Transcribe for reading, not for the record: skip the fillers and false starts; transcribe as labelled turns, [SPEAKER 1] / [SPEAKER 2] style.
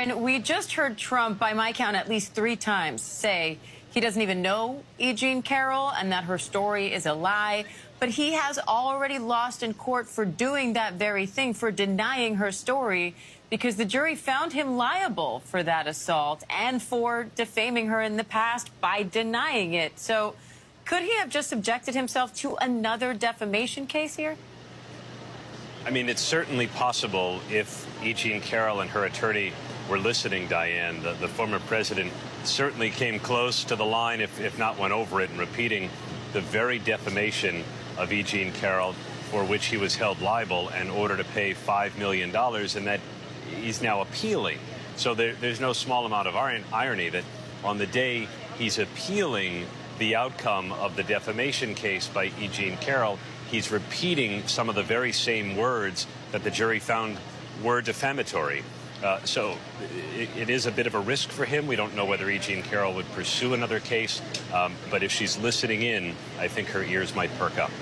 [SPEAKER 1] Aaron, we just heard Trump, by my count, at least 3 times say he doesn't even know E. Jean Carroll and that her story is a lie. But he has already lost in court for doing that very thing, for denying her story, because the jury found him liable for that assault and for defaming her in the past by denying it. So could he have just subjected himself to another defamation case here?
[SPEAKER 2] I mean, it's certainly possible if E. Jean Carroll and her attorney were listening, Diane. The former president certainly came close to the line, if not went over it, and repeating the very defamation of E. Jean Carroll for which he was held liable and ordered to pay $5 million, and that he's now appealing. So there's no small amount of irony that on the day he's appealing the outcome of the defamation case by E. Jean Carroll, he's repeating some of the very same words that the jury found were defamatory. So it is a bit of a risk for him. We don't know whether E. Jean Carroll would pursue another case, but if she's listening in, I think her ears might perk up.